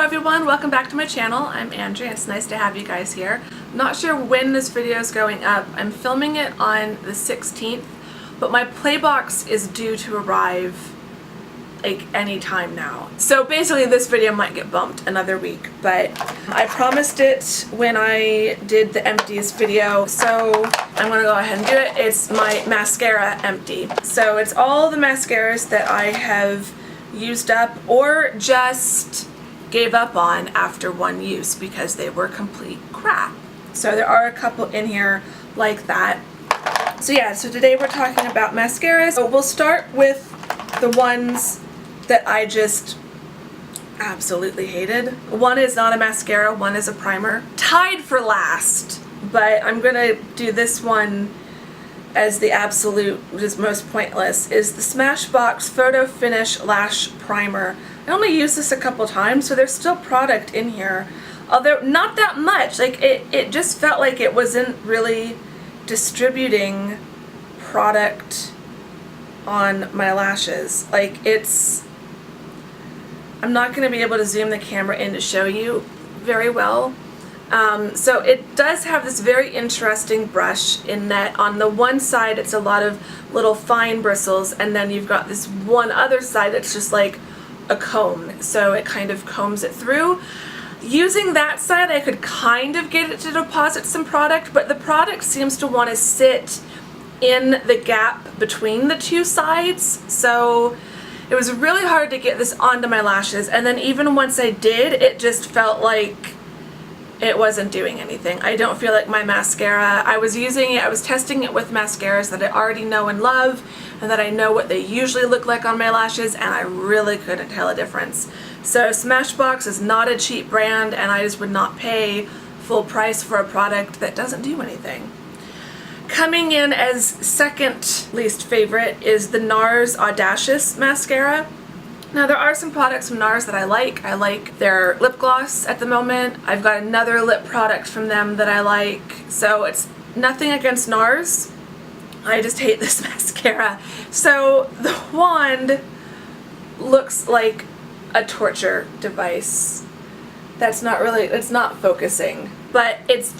everyone, welcome back to my channel. I'm Andrea. It's nice to have you guys here. I'm not sure when this video is going up. I'm filming it on the 16th, but my play box is due to arrive like any time now. So basically this video might get bumped another week, but I promised it when I did the empties video, so I'm gonna go ahead and do it. It's my mascara empty. So it's all the mascaras that I have used up or just gave up on after one use because they were complete crap. So there are a couple in here like that. So yeah, so today we're talking about mascaras. So we'll start with the ones that I just absolutely hated. One is not a mascara, one is a primer. Tied for last, but I'm gonna do this one as the absolute, which is most pointless, is the Smashbox Photo Finish Lash Primer. I only used this a couple times, so there's still product in here. Although not that much, like it just felt like it wasn't really distributing product on my lashes. Like I'm not gonna be able to zoom the camera in to show you very well. So it does have this very interesting brush in that on the one side it's a lot of little fine bristles, and then you've got this one other side that's just like a comb, so it kind of combs it through. Using that side I could kind of get it to deposit some product, but the product seems to want to sit in the gap between the two sides, so it was really hard to get this onto my lashes, and then even once I did, it just felt like it wasn't doing anything. I don't feel like my mascara, I was testing it with mascaras that I already know and love and that I know what they usually look like on my lashes, and I really couldn't tell a difference. So Smashbox is not a cheap brand, and I just would not pay full price for a product that doesn't do anything. Coming in as second least favorite is the NARS Audacious Mascara. Now there are some products from NARS that I like. I like their lip gloss at the moment. I've got another lip product from them that I like. So it's nothing against NARS. I just hate this mascara. So the wand looks like a torture device. That's not really, it's not focusing. But it's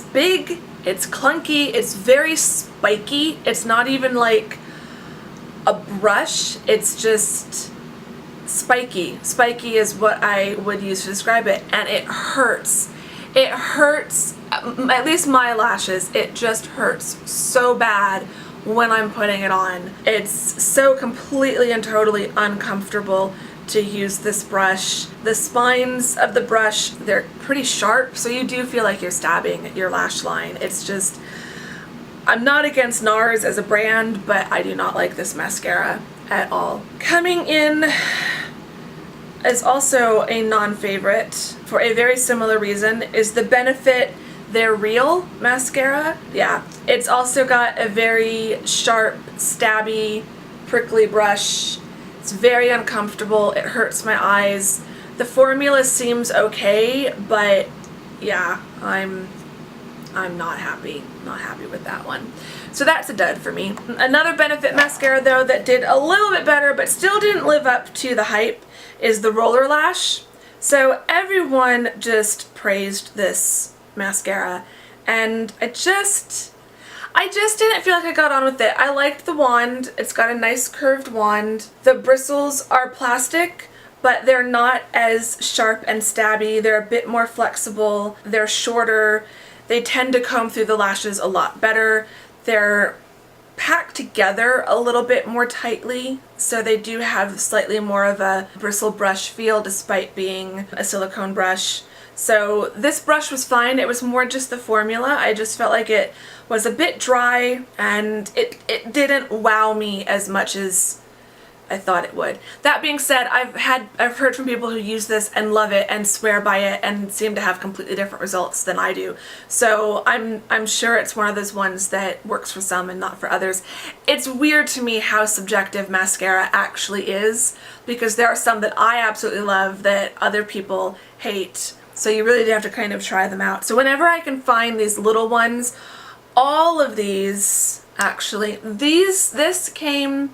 big, it's clunky, it's very spiky. It's not even like a brush, it's just spiky. Spiky is what I would use to describe it, and it hurts. It hurts, at least my lashes, it just hurts so bad when I'm putting it on. It's so completely and totally uncomfortable to use this brush. The spines of the brush, they're pretty sharp, so you do feel like you're stabbing at your lash line. It's just, I'm not against NARS as a brand, but I do not like this mascara at all. Coming in as also a non-favorite for a very similar reason is the Benefit They're Real mascara. Yeah, it's also got a very sharp, stabby, prickly brush. It's very uncomfortable. It hurts my eyes. The formula seems okay, but yeah, I'm not happy with that one. So that's a dud for me. Another Benefit mascara though that did a little bit better but still didn't live up to the hype is the Roller Lash. So everyone just praised this mascara, and I just didn't feel like I got on with it. I liked the wand. It's got a nice curved wand. The bristles are plastic, but they're not as sharp and stabby. They're a bit more flexible. They're shorter. They tend to comb through the lashes a lot better. They're packed together a little bit more tightly, so they do have slightly more of a bristle brush feel despite being a silicone brush. So this brush was fine. It was more just the formula. I just felt like it was a bit dry, and it didn't wow me as much as I thought it would. That being said, I've heard from people who use this and love it and swear by it and seem to have completely different results than I do. So I'm sure it's one of those ones that works for some and not for others. It's weird to me how subjective mascara actually is, because there are some that I absolutely love that other people hate. So you really do have to kind of try them out. So whenever I can find these little ones, all of these actually, this came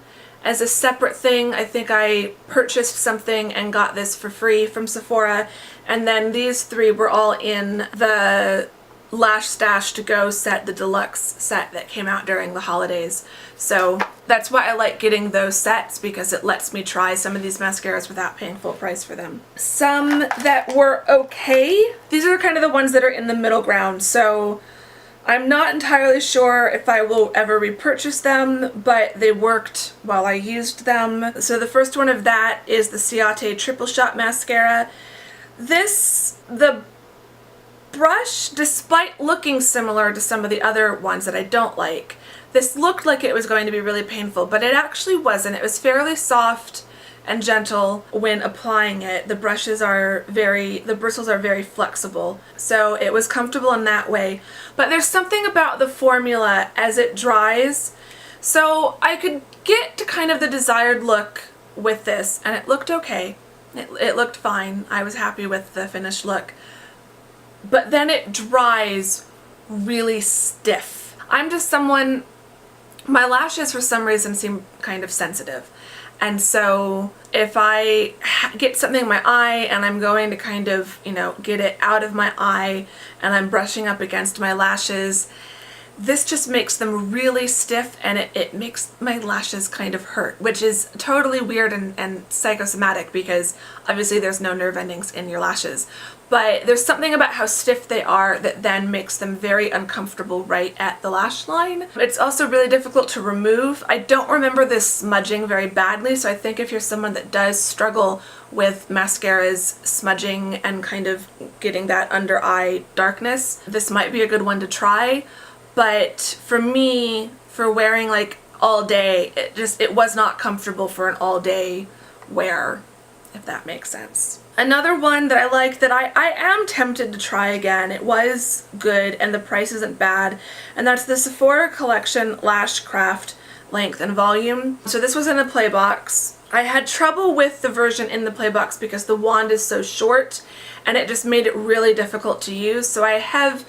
as a separate thing. I think I purchased something and got this for free from Sephora, and then these three were all in the Lash Stash to Go set, the deluxe set that came out during the holidays. So that's why I like getting those sets, because it lets me try some of these mascaras without paying full price for them. Some that were okay. These are kind of the ones that are in the middle ground, so I'm not entirely sure if I will ever repurchase them, but they worked while I used them. So the first one of that is the Ciate Triple Shot Mascara. The brush, despite looking similar to some of the other ones that I don't like, this looked like it was going to be really painful, but it actually wasn't. It was fairly soft and gentle when applying it. The bristles are very flexible, so it was comfortable in that way. But there's something about the formula as it dries, so I could get to kind of the desired look with this, and it looked okay. It looked fine. I was happy with the finished look. But then it dries really stiff. I'm just someone, my lashes for some reason seem kind of sensitive. And so if I get something in my eye and I'm going to kind of, get it out of my eye and I'm brushing up against my lashes, this just makes them really stiff, and it makes my lashes kind of hurt, which is totally weird and psychosomatic, because obviously there's no nerve endings in your lashes. But there's something about how stiff they are that then makes them very uncomfortable right at the lash line. It's also really difficult to remove. I don't remember this smudging very badly, so I think if you're someone that does struggle with mascaras smudging and kind of getting that under eye darkness, this might be a good one to try. But for me, for wearing like all day, it was not comfortable for an all day wear, if that makes sense. Another one that I like that I am tempted to try again, it was good and the price isn't bad, and that's the Sephora Collection Lash Craft Length and Volume. So this was in a play box. I had trouble with the version in the play box because the wand is so short and it just made it really difficult to use, so I have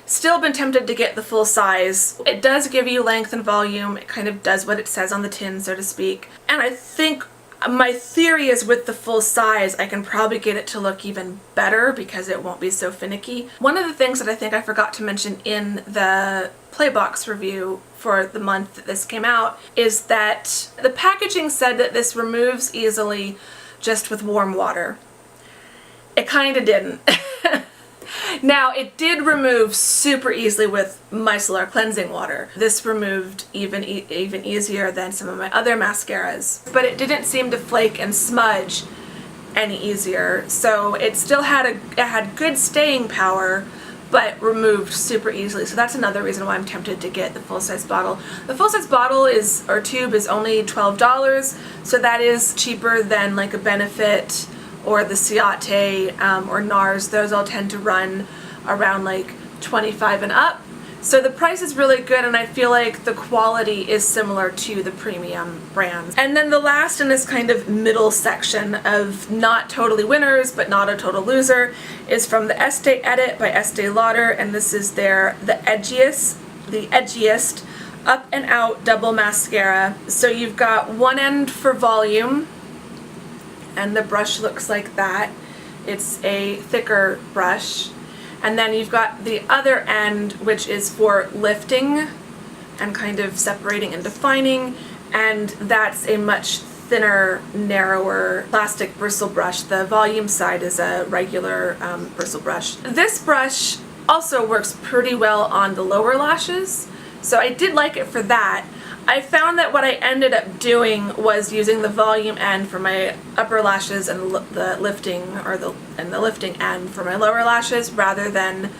still been tempted to get the full size. It does give you length and volume. It kind of does what it says on the tin, so to speak. And I think my theory is with the full size, I can probably get it to look even better because it won't be so finicky. One of the things that I think I forgot to mention in the Playbox review for the month that this came out is that the packaging said that this removes easily just with warm water. It kind of didn't. Now, it did remove super easily with micellar cleansing water. This removed even easier than some of my other mascaras, but it didn't seem to flake and smudge any easier. So it still had it had good staying power, but removed super easily. So that's another reason why I'm tempted to get the full-size bottle. The full-size bottle or tube is only $12, so that is cheaper than like a Benefit or the Ciate or NARS. Those all tend to run around like $25 and up. So the price is really good, and I feel like the quality is similar to the premium brands. And then the last in this kind of middle section of not totally winners but not a total loser is from the Estee Edit by Estee Lauder, and this is the edgiest Up and Out Double Mascara. So you've got one end for volume, and the brush looks like that. It's a thicker brush. And then you've got the other end, which is for lifting and kind of separating and defining, and that's a much thinner, narrower plastic bristle brush. The volume side is a regular bristle brush. This brush also works pretty well on the lower lashes, so I did like it for that. I found that what I ended up doing was using the volume end for my upper lashes and the lifting end for my lower lashes, rather than,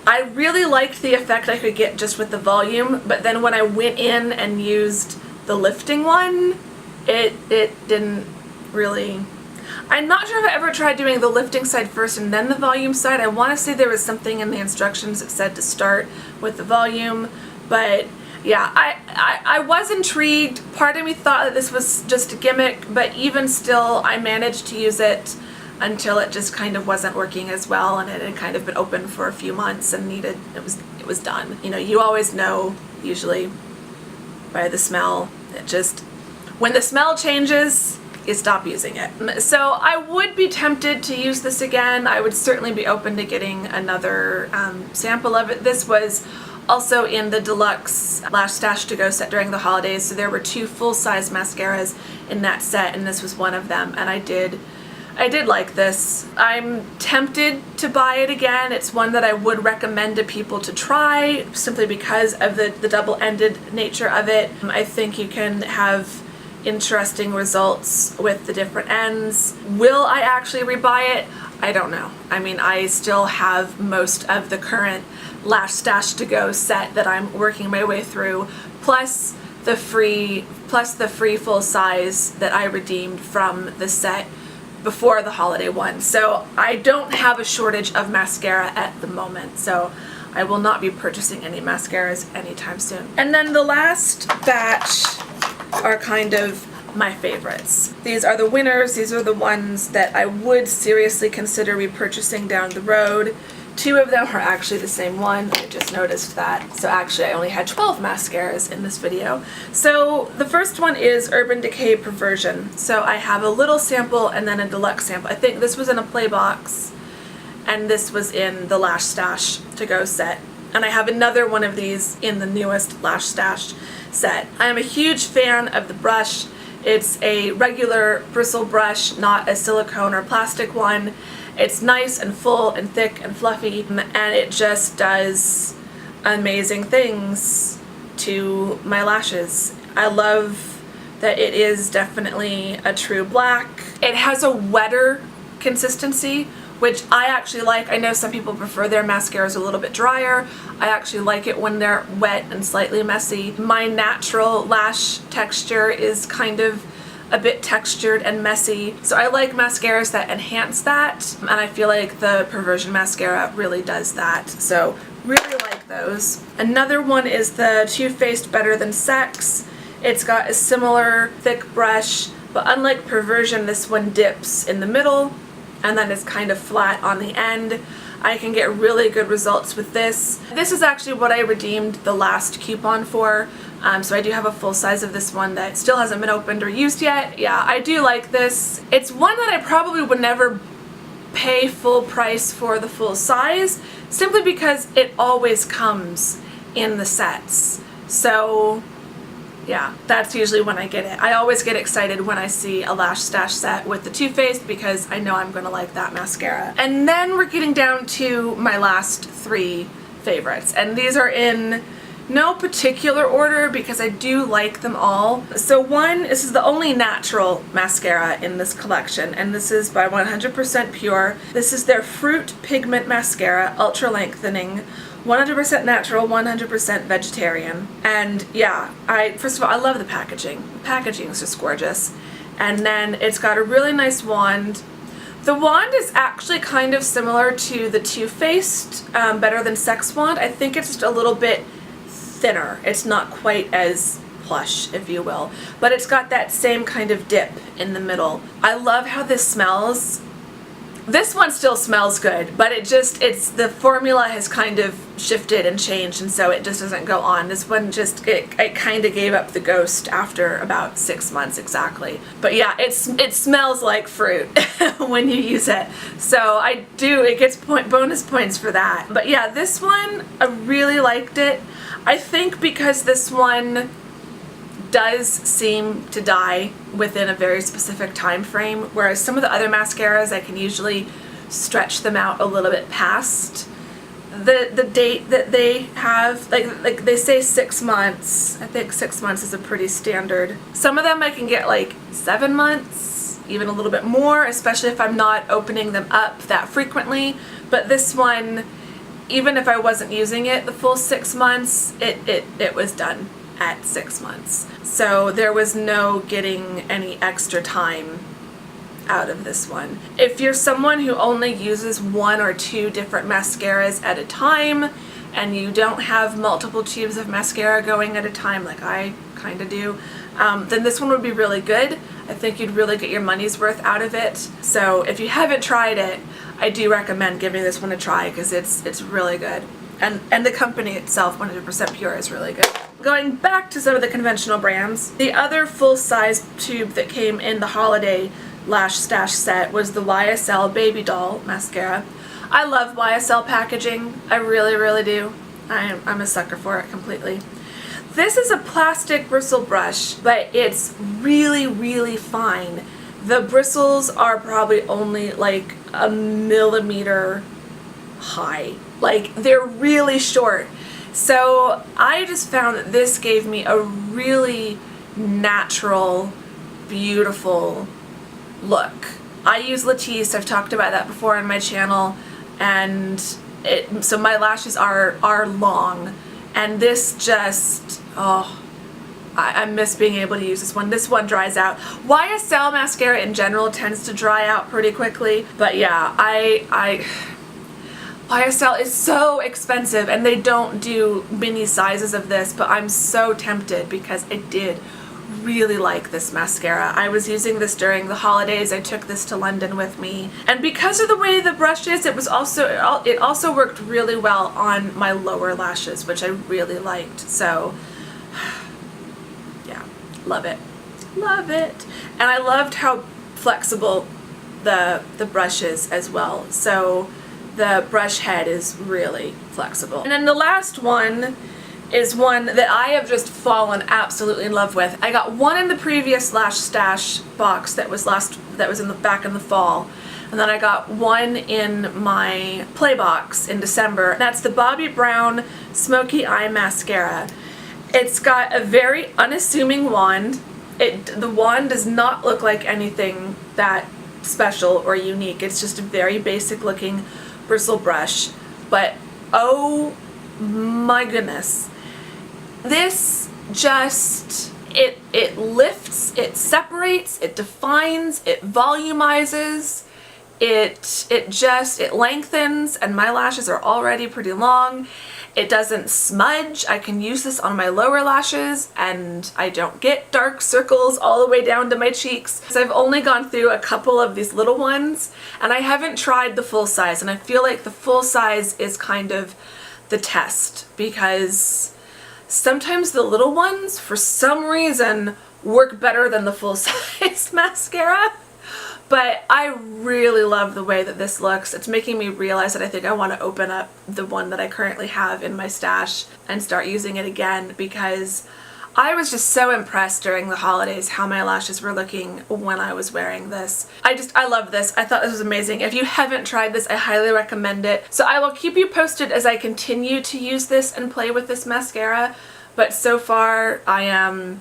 I really liked the effect I could get just with the volume, but then when I went in and used the lifting one, it didn't really. I'm not sure if I ever tried doing the lifting side first and then the volume side. I want to say there was something in the instructions that said to start with the volume, but yeah, I was intrigued. Part of me thought that this was just a gimmick, but even still, I managed to use it until it just kind of wasn't working as well, and it had kind of been open for a few months and it was done. You know, you always know, usually, by the smell. When the smell changes, you stop using it. So I would be tempted to use this again. I would certainly be open to getting another sample of it. This was also in the deluxe Lash Stash to Go set during the holidays, so there were 2 full-size mascaras in that set, and this was one of them, and I did like this. I'm tempted to buy it again. It's one that I would recommend to people to try simply because of the double-ended nature of it. I think you can have interesting results with the different ends. Will I actually rebuy it? I don't know. I mean, I still have most of the current Lash Stash to Go set that I'm working my way through, plus the free full size that I redeemed from the set before the holiday one. So I don't have a shortage of mascara at the moment, so I will not be purchasing any mascaras anytime soon. And then the last batch are kind of my favorites. These are the winners. These are the ones that I would seriously consider repurchasing down the road. 2 of them are actually the same one. I just noticed that. So actually I only had 12 mascaras in this video. So the first one is Urban Decay Perversion. So I have a little sample and then a deluxe sample. I think this was in a play box and this was in the Lash Stash to Go set. And I have another one of these in the newest Lash Stash set. I am a huge fan of the brush. It's a regular bristle brush, not a silicone or plastic one. It's nice and full and thick and fluffy, and it just does amazing things to my lashes. I love that it is definitely a true black. It has a wetter consistency, which I actually like. I know some people prefer their mascaras a little bit drier. I actually like it when they're wet and slightly messy. My natural lash texture is kind of a bit textured and messy, so I like mascaras that enhance that, and I feel like the Perversion mascara really does that, so really like those. Another one is the Too Faced Better Than Sex. It's got a similar thick brush, but unlike Perversion, this one dips in the middle and then it's kind of flat on the end. I can get really good results with this. This is actually what I redeemed the last coupon for. So I do have a full size of this one that still hasn't been opened or used yet. Yeah, I do like this. It's one that I probably would never pay full price for the full size, simply because it always comes in the sets. So yeah, that's usually when I get it. I always get excited when I see a Lash Stash set with the Too Faced because I know I'm gonna like that mascara. And then we're getting down to my last 3 favorites, and these are in no particular order because I do like them all. So this is the only natural mascara in this collection, and this is by 100% Pure. This is their Fruit Pigment Mascara, Ultra Lengthening, 100% natural, 100% vegetarian. And yeah, first of all, I love the packaging. The packaging is just gorgeous. And then it's got a really nice wand. The wand is actually kind of similar to the Too Faced Better Than Sex wand. I think it's just a little bit thinner. It's not quite as plush, if you will, but it's got that same kind of dip in the middle. I love how this smells. This one still smells good, but the formula has kind of shifted and changed, and so it just doesn't go on. This one it kind of gave up the ghost after about 6 months exactly. But yeah, it smells like fruit when you use it. So it gets bonus points for that. But yeah, this one, I really liked it. I think because this one does seem to die within a very specific time frame, whereas some of the other mascaras I can usually stretch them out a little bit past the date that they have. Like they say 6 months. I think 6 months is a pretty standard. Some of them I can get like 7 months, even a little bit more, especially if I'm not opening them up that frequently. But this one, even if I wasn't using it the full 6 months, it was done at 6 months. So there was no getting any extra time out of this one. If you're someone who only uses 1 or 2 different mascaras at a time, and you don't have multiple tubes of mascara going at a time like I kind of do, then this one would be really good. I think you'd really get your money's worth out of it. So if you haven't tried it, I do recommend giving this one a try because it's really good. And the company itself, 100% Pure, is really good. going back to some of the conventional brands, the other full-size tube that came in the holiday lash stash set was the YSL Baby Doll mascara. I love YSL packaging. I really, really do. I'm a sucker for it completely. This is a plastic bristle brush, but it's really, really fine. The bristles are probably only like a millimeter high. Like, they're really short. So I just found that this gave me a really natural, beautiful look. I use Latisse. I've talked about that before on my channel, and so my lashes are long, and this just, oh, I miss being able to use this one. This one dries out. YSL mascara in general tends to dry out pretty quickly, but yeah, YSL is so expensive, and they don't do mini sizes of this, but I'm so tempted because I did really like this mascara. I was using this during the holidays. I took this to London with me, and because of the way the brush is, it also worked really well on my lower lashes, which I really liked. So yeah, love it. Love it. And I loved how flexible the brush is as well. So the brush head is really flexible. And then the last one is one that I have just fallen absolutely in love with. I got one in the previous Lash Stash box that was in the back in the fall, and then I got one in my Play box in December. That's the Bobbi Brown Smoky Eye Mascara. It's got a very unassuming wand. The wand does not look like anything that special or unique. It's just a very basic looking bristle brush, but oh my goodness, this just, it lifts, it separates, it defines, it volumizes, it lengthens, and my lashes are already pretty long. It doesn't smudge. I can use this on my lower lashes and I don't get dark circles all the way down to my cheeks. So I've only gone through a couple of these little ones, and I haven't tried the full size, and I feel like the full size is kind of the test, because sometimes the little ones for some reason work better than the full size mascara. But I really love the way that this looks. It's making me realize that I think I want to open up the one that I currently have in my stash and start using it again, because I was just so impressed during the holidays how my lashes were looking when I was wearing this. I love this. I thought this was amazing. If you haven't tried this, I highly recommend it. So I will keep you posted as I continue to use this and play with this mascara, but so far I am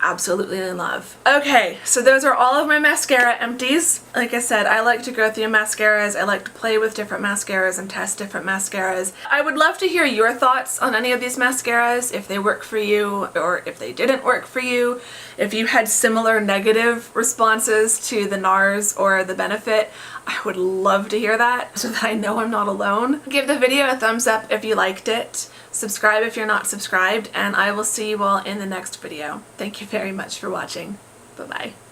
absolutely in love. Okay, so those are all of my mascara empties. Like I said, I like to go through mascaras. I like to play with different mascaras and test different mascaras. I would love to hear your thoughts on any of these mascaras, if they work for you or if they didn't work for you, if you had similar negative responses to the NARS or the Benefit. I would love to hear that so that I know I'm not alone. Give the video a thumbs up if you liked it. Subscribe if you're not subscribed, and I will see you all in the next video. Thank you very much for watching. Bye-bye.